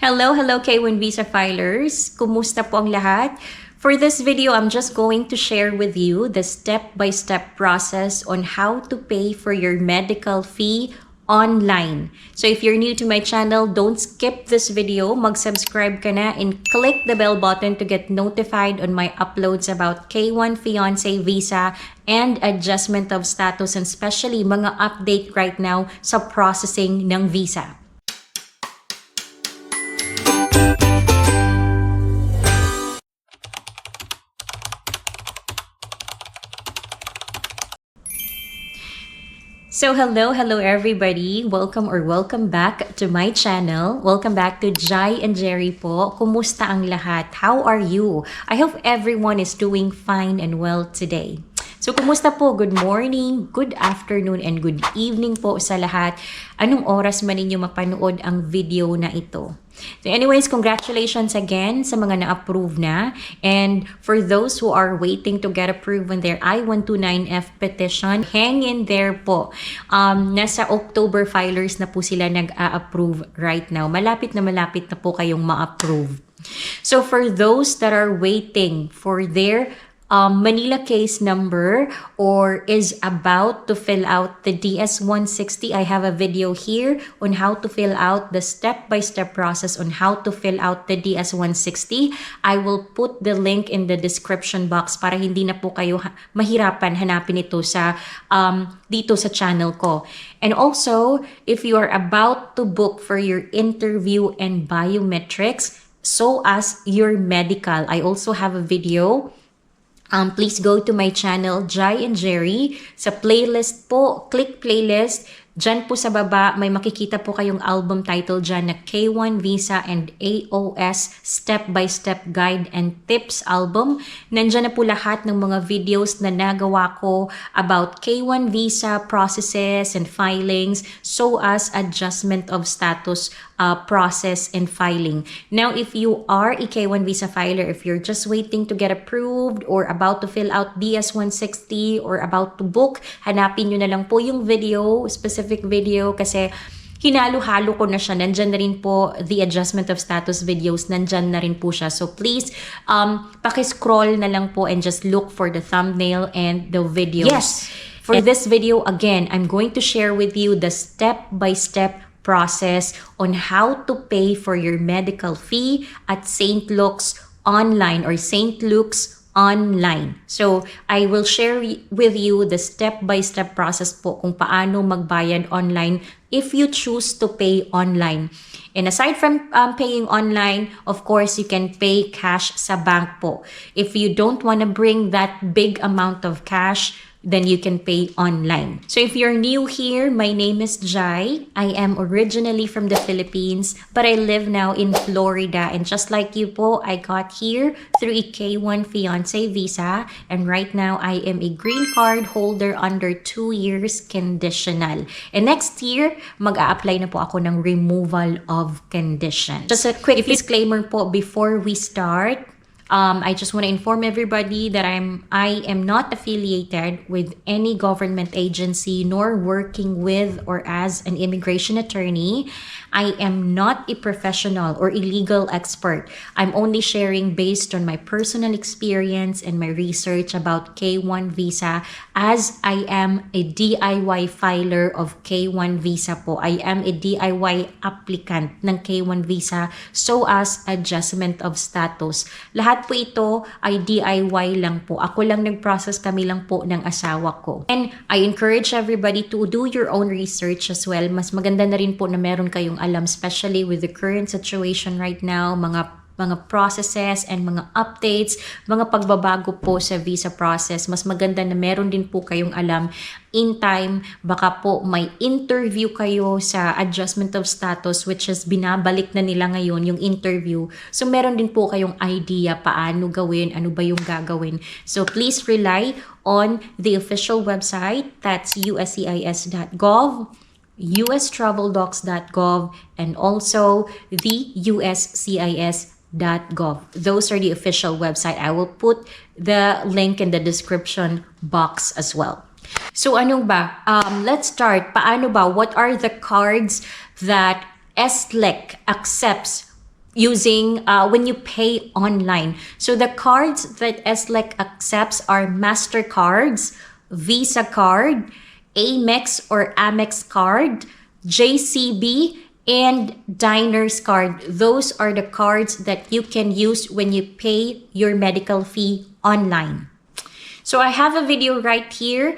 Hello K1 Visa filers! Kumusta po ang lahat? For this video, I'm just going to share with you the step-by-step process on how to pay for your medical fee online. So if you're new to my channel, don't skip this video. Mag-subscribe ka na and click the bell button to get notified on my uploads about K1 Fiancé Visa and adjustment of status, and especially mga update right now sa processing ng visa. So hello everybody. Welcome back to my channel. Welcome back to Jhai and Jerry po. Kumusta ang lahat? How are you? I hope everyone is doing fine and well today. So kumusta po? Good morning, good afternoon, and good evening po sa lahat. Anong oras man ninyo mapanood ang video na ito? So anyways, congratulations again sa mga na-approve na. And for those who are waiting to get approved on their I-129F petition, hang in there po. Nasa October filers na po sila nag-a-approve right now. Malapit na po kayong ma-approve. So for those that are waiting for their Manila case number or is about to fill out the DS-160, I have a video here on how to fill out the step-by-step process on how to fill out the DS-160. I will put the link in the description box para hindi na po kayo mahirapan hanapin ito sa dito sa channel ko. And also, if you are about to book for your interview and biometrics, so as your medical, I also have a video. Please go to my channel, Jhai and Jerry. Sa playlist po, click playlist. Diyan po sa baba, may makikita po kayong album title dyan na K1 Visa and AOS Step-by-Step Guide and Tips album. Nandyan na po lahat ng mga videos na nagawa ko about K1 Visa processes and filings, so as adjustment of status process and filing. Now, if you are a K1 Visa filer, if you're just waiting to get approved or about to fill out DS-160 or about to book, hanapin nyo na lang po yung video, specific video, kasi hinalo-halo ko na siya. Nandyan na rin po the adjustment of status videos. Nandyan na rin po siya. So please, pakiscroll na lang po and just look for the thumbnail and the videos. Yes! For this video, again, I'm going to share with you the step-by-step process on how to pay for your medical fee at St. Luke's online or St. Luke's online. So, I will share with you the step-by-step process po kung paano magbayad online if you choose to pay online. And aside from paying online, of course, you can pay cash sa bank po. If you don't want to bring that big amount of cash, then you can pay online. So if you're new here, my name is Jhai. I am originally from the Philippines, but I live now in Florida. And just like you po, I got here through a K1 Fiancé Visa. And right now, I am a green card holder under 2 years conditional. And next year, mag-a-apply na po ako ng removal of condition. Just a quick disclaimer po before we start. I just want to inform everybody that I am not affiliated with any government agency nor working with or as an immigration attorney. I am not a professional or a legal expert. I'm only sharing based on my personal experience and my research about K1 Visa, as I am a DIY filer of K1 Visa po. I am a DIY applicant ng K1 Visa, so as adjustment of status. Lahat po ito ay DIY lang po. Ako lang nag-process, kami lang po ng asawa ko. And I encourage everybody to do your own research as well. Mas maganda na rin po na meron kayong alam, especially with the current situation right now, mga processes and mga updates, mga pagbabago po sa visa process. Mas maganda na meron din po kayong alam in time. Baka po may interview kayo sa adjustment of status, which is binabalik na nila ngayon yung interview. So meron din po kayong idea paano gawin, ano ba yung gagawin. So please rely on the official website. That's usecis.gov, ustraveldocs.gov, and also the USCIS.gov. Those are the official website. I will put the link in the description box as well. So ano ba? Let's start. Paano ba? What are the cards that Slec accepts using when you pay online. So the cards that Slec accepts are MasterCards, Visa card, Amex or Amex card, JCB, and Diners card. Those are the cards that you can use when you pay your medical fee online. So I have a video right here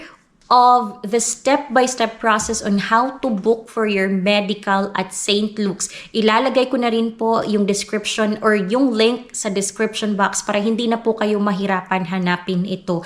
of the step-by-step process on how to book for your medical at St. Luke's. Ilalagay ko na rin po yung description or yung link sa description box para hindi na po kayo mahirapan hanapin ito.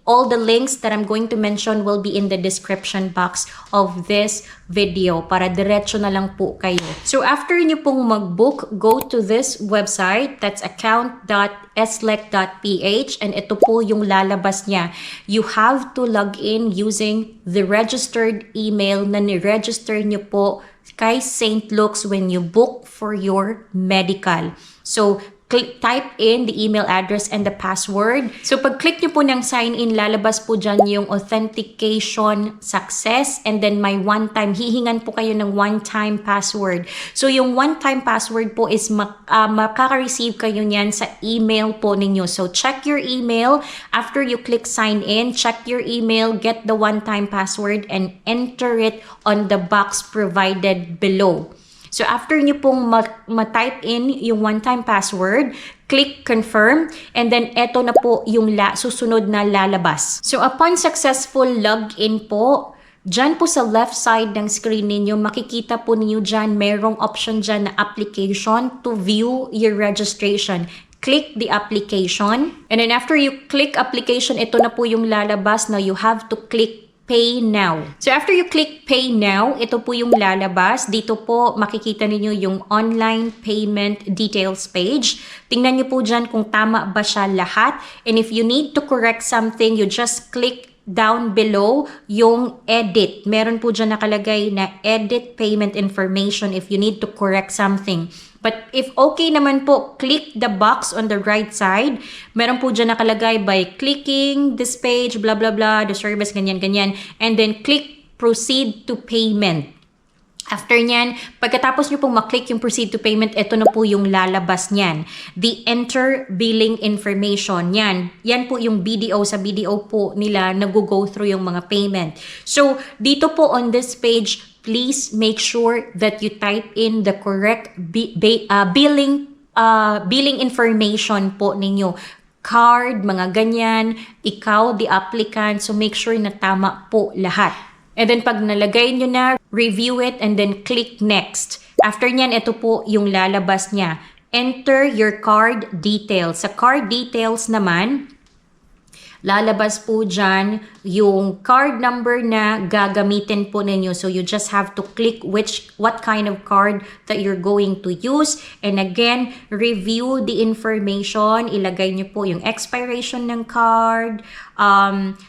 All the links that I'm going to mention will be in the description box of this video para diretso na lang po kayo. So after nyo pong mag-book, go to this website. That's account.slec.ph and ito po yung lalabas niya. You have to log in using the registered email na ni-register nyo po kay St. Luke's when you book for your medical. So type in the email address and the password. So pag-click nyo po ng sign in, lalabas po dyan yung authentication success and then may one-time, hihingan po kayo ng one-time password. So yung one-time password po is makaka-receive kayo niyan sa email po ninyo. So check your email. After you click sign in, check your email, get the one-time password and enter it on the box provided below. So after nyo pong ma-type in yung one-time password, click confirm, and then eto na po yung susunod na lalabas. So upon successful login po, dyan po sa left side ng screen ninyo, makikita po ninyo dyan, merong option dyan na application to view your registration. Click the application, and then after you click application, ito na po yung lalabas na you have to click Pay Now. So after you click Pay Now, ito po yung lalabas. Dito po makikita ninyo yung online payment details page. Tingnan nyo po dyan kung tama ba siya lahat. And if you need to correct something, you just click down below yung edit. Meron po dyan nakalagay na edit payment information if you need to correct something. But if okay naman po, click the box on the right side. Meron po dyan nakalagay by clicking this page, blah, blah, blah, the service, ganyan, ganyan. And then click proceed to payment. After nyan, pagkatapos nyo pong maklik yung proceed to payment, ito na po yung lalabas nyan. The enter billing information. Yan po yung BDO. Sa BDO po nila nag-go through yung mga payment. So, dito po on this page, please make sure that you type in the correct billing information po ninyo. Card, mga ganyan, ikaw, the applicant. So, make sure na tama po lahat. And then pag nalagay nyo na, review it and then click next. After nyan, ito po yung lalabas niya. Enter your card details. Sa card details naman, lalabas po dyan yung card number na gagamitin po ninyo. So you just have to click what kind of card that you're going to use. And again, review the information. Ilagay nyo po yung expiration ng card,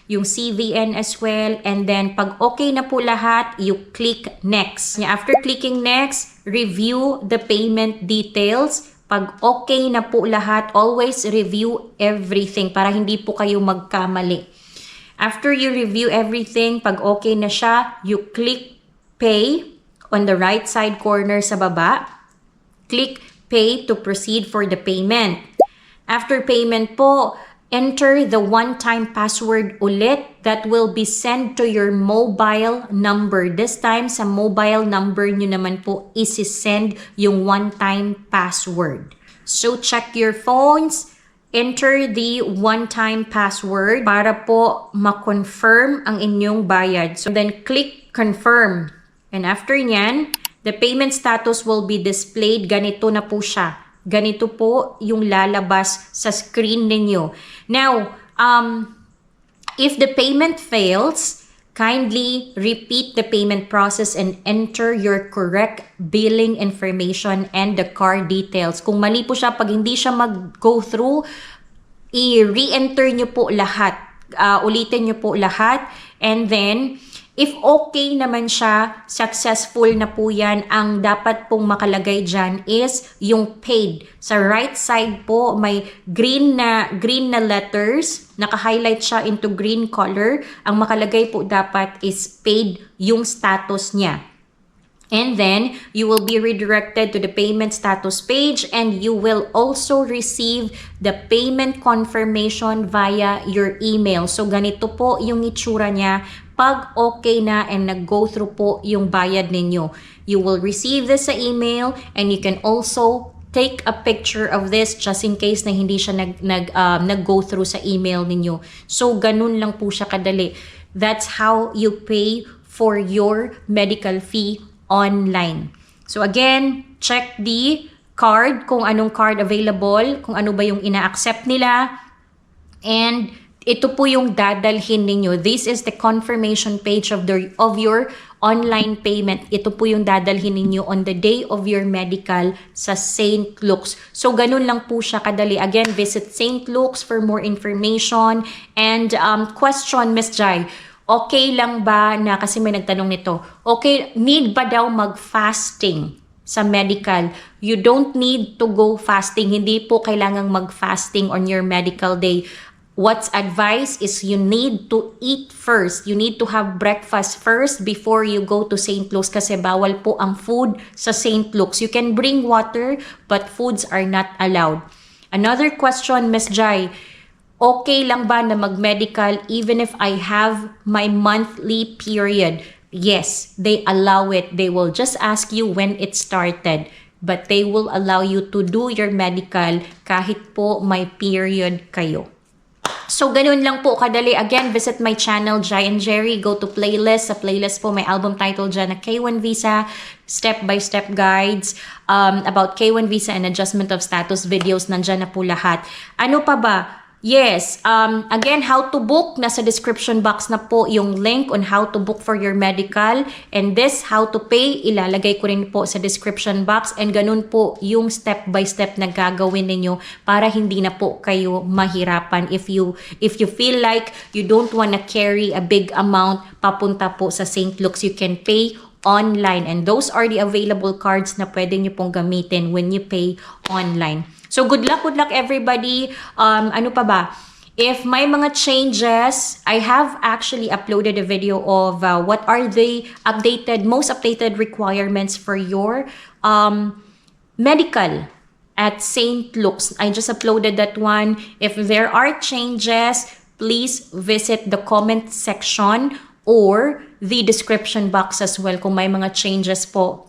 yung CVN as well. And then pag okay na po lahat, you click next. After clicking next, review the payment details. Pag okay na po lahat, always review everything para hindi po kayo magkamali. After you review everything, pag okay na siya, you click pay on the right side corner sa baba. Click pay to proceed for the payment. After payment po, enter the one-time password ulit that will be sent to your mobile number. This time, sa mobile number nyo naman po isi-send yung one-time password. So, check your phones, enter the one-time password para po ma-confirm ang inyong bayad. So, then click confirm. And after nyan, the payment status will be displayed. Ganito na po siya. Ganito po yung lalabas sa screen ninyo. Now, if the payment fails, kindly repeat the payment process and enter your correct billing information and the card details. Kung mali po siya, pag hindi siya mag-go through, i-re-enter nyo po lahat. Ulitin nyo po lahat. And then, if okay naman siya, successful na po yan, ang dapat pong makalagay dyan is yung paid. Sa right side po, may green na letters, naka-highlight siya into green color. Ang makalagay po dapat is paid yung status niya. And then you will be redirected to the payment status page, and you will also receive the payment confirmation via your email. So ganito po yung itsura niya pag okay na and nag-go through po yung bayad ninyo. You will receive this sa email, and you can also take a picture of this just in case na hindi siya nag-go through sa email ninyo. So ganun lang po siya kadali. That's how you pay for your medical fee online. So again, check the card, kung anong card available, kung ano ba yung ina-accept nila, and ito po yung dadalhin ninyo. This is the confirmation page of your online payment. Ito po yung dadalhin ninyo on the day of your medical sa St. Luke's. So ganun lang po siya kadali. Again, visit St. Luke's for more information. And question, Miss Jhai, okay lang ba na, kasi may nagtanong nito, okay, need ba daw mag-fasting sa medical? You don't need to go fasting. Hindi po kailangang mag-fasting on your medical day. What's advised is you need to eat first. You need to have breakfast first before you go to St. Luke's, kasi bawal po ang food sa St. Luke's. You can bring water, but foods are not allowed. Another question, Miss Jhai, okay lang ba na mag-medical even if I have my monthly period? Yes, they allow it. They will just ask you when it started, but they will allow you to do your medical kahit po may period kayo. So, ganun lang po kadali. Again, visit my channel, Jhai and Jerry. Go to playlist. Sa playlist po, may album title dyan na K1 Visa, step-by-step guides about K1 Visa and adjustment of status videos. Nandyan na po lahat. Ano pa ba? Yes, again, how to book, nasa description box na po yung link on how to book for your medical. And this, how to pay, ilalagay ko rin po sa description box. And ganun po yung step-by-step na gagawin ninyo para hindi na po kayo mahirapan. If you feel like you don't wanna carry a big amount papunta po sa St. Luke's, you can pay online. And those are the available cards na pwede nyo pong gamitin when you pay online. So good luck everybody. Ano pa ba? If may mga changes, I have actually uploaded a video of what are the most updated requirements for your medical at St. Luke's. I just uploaded that one. If there are changes, please visit the comment section or the description box as well kung may mga changes po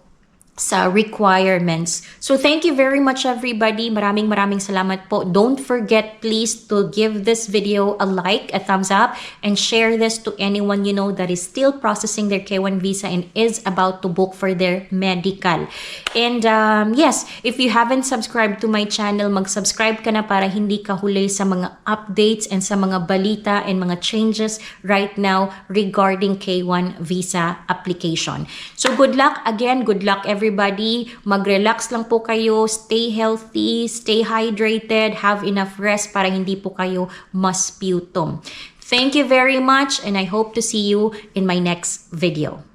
sa requirements. So thank you very much everybody. Maraming salamat po. Don't forget please to give this video a like, a thumbs up, and share this to anyone you know that is still processing their K1 visa and is about to book for their medical. And yes, if you haven't subscribed to my channel, mag-subscribe ka na para hindi ka huli sa mga updates and sa mga balita and mga changes right now regarding K1 visa application. So good luck again. Good luck everybody. Mag-relax lang po kayo, stay healthy, stay hydrated, have enough rest para hindi po kayo masputum. Thank you very much, and I hope to see you in my next video.